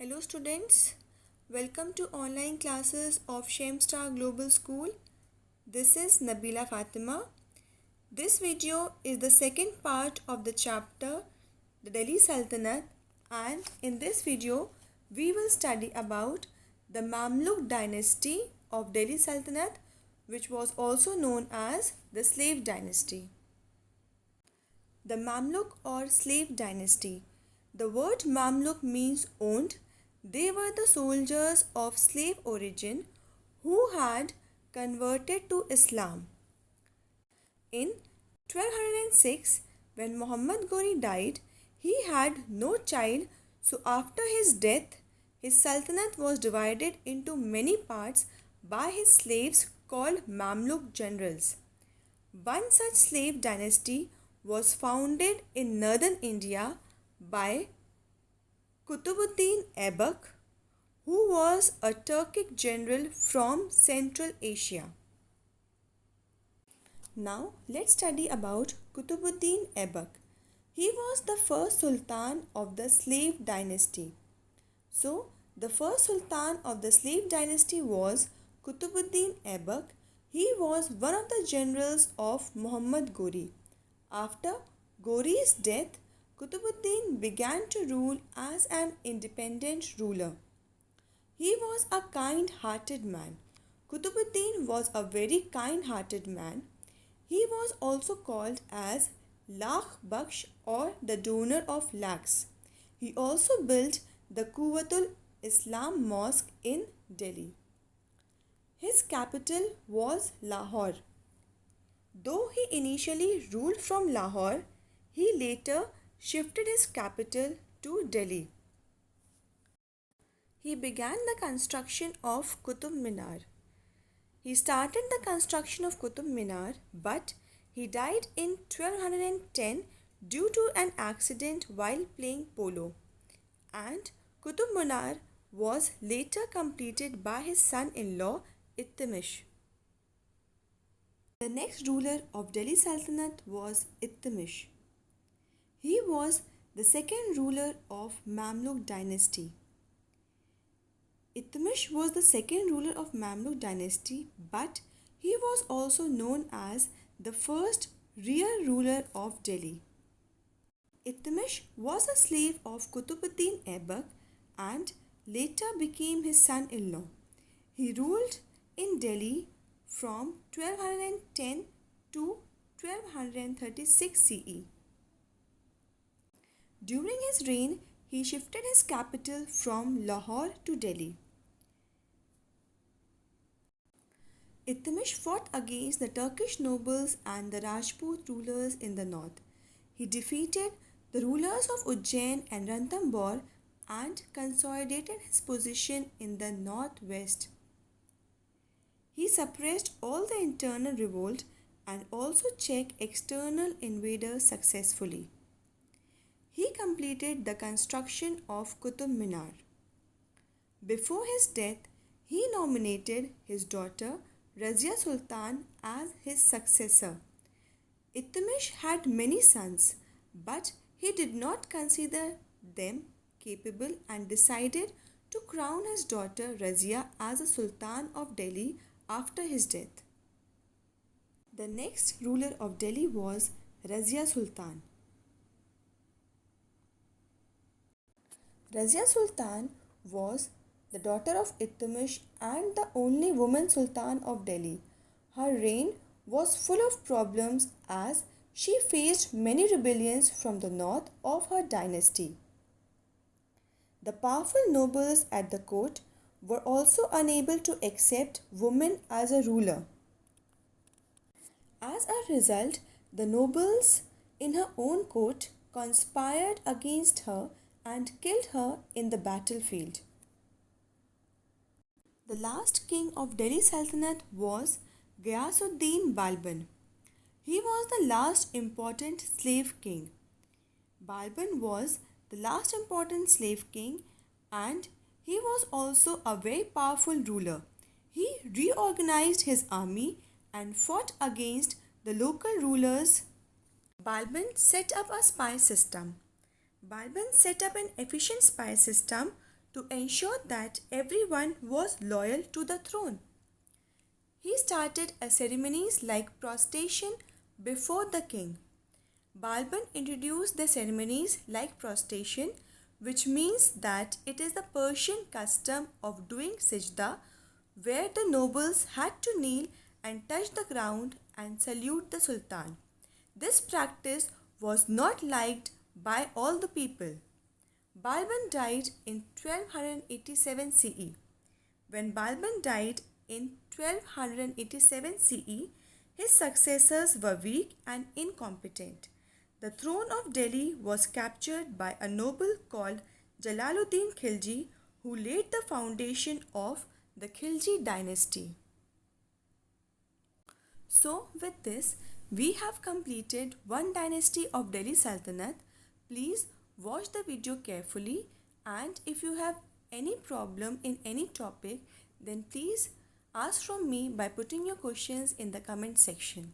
Hello students, welcome to online classes of Shemstar Global School. This is Nabila Fatima. This video is the second part of the chapter the Delhi Sultanate, and in this video we will study about the Mamluk Dynasty of Delhi Sultanate, which was also known as the Slave Dynasty. The Mamluk or Slave Dynasty. The word Mamluk means owned. They were the soldiers of slave origin who had converted to Islam. In 1206, when Muhammad Ghori died, he had no child, so after his death, his sultanate was divided into many parts by his slaves called Mamluk generals. One such slave dynasty was founded in northern India by Qutbuddin Aibak, who was a Turkic general from Central Asia. Now let's study about Qutbuddin Aibak. He was the first sultan of the slave dynasty. So, the first sultan of the slave dynasty was Qutbuddin Aibak. He was one of the generals of Muhammad Ghori. After Ghori's death, Qutbuddin began to rule as an independent ruler. He was a kind-hearted man. Qutbuddin was a very kind-hearted man. He was also called as Lakh Baksh or the donor of lakhs. He also built the Quwwatul Islam Mosque in Delhi. His capital was Lahore. Though he initially ruled from Lahore, he later shifted his capital to Delhi. He began the construction of Qutub Minar. He started the construction of Qutub Minar, but he died in 1210 due to an accident while playing polo. And Qutub Minar was later completed by his son-in-law Iltutmish. The next ruler of Delhi Sultanate was Iltutmish. He was the second ruler of Mamluk Dynasty. Iltutmish was the second ruler of Mamluk Dynasty, but he was also known as the first real ruler of Delhi. Iltutmish was a slave of Qutbuddin Aibak and later became his son-in-law. He ruled in Delhi from 1210 to 1236 CE. During his reign, he shifted his capital from Lahore to Delhi. Iltutmish fought against the Turkish nobles and the Rajput rulers in the north. He defeated the rulers of Ujjain and Ranthambore and consolidated his position in the northwest. He suppressed all the internal revolt and also checked external invaders successfully. He completed the construction of Qutub Minar. Before his death, he nominated his daughter Razia Sultan as his successor. Iltutmish had many sons, but he did not consider them capable and decided to crown his daughter Razia as a Sultan of Delhi after his death. The next ruler of Delhi was Razia Sultan. Razia Sultan was the daughter of Iltutmish and the only woman Sultan of Delhi. Her reign was full of problems as she faced many rebellions from the north of her dynasty. The powerful nobles at the court were also unable to accept women as a ruler. As a result, the nobles in her own court conspired against her and killed her in the battlefield. The last king of Delhi Sultanate was Ghiyasuddin Balban. He was the last important slave king. Balban was the last important slave king and he was also a very powerful ruler. He reorganized his army and fought against the local rulers. Balban set up a spy system. Balban set up an efficient spy system to ensure that everyone was loyal to the throne. He started a ceremonies like prostration before the king. Balban introduced the ceremonies like prostration, which means that it is the Persian custom of doing sajda, where the nobles had to kneel and touch the ground and salute the sultan. This practice was not liked by all the people. Balban died in 1287 CE. When Balban died in 1287 CE, his successors were weak and incompetent. The throne of Delhi was captured by a noble called Jalaluddin Khilji, who laid the foundation of the Khilji dynasty. So, with this, we have completed one dynasty of Delhi Sultanate. Please watch the video carefully, and if you have any problem in any topic, then please ask from me by putting your questions in the comment section.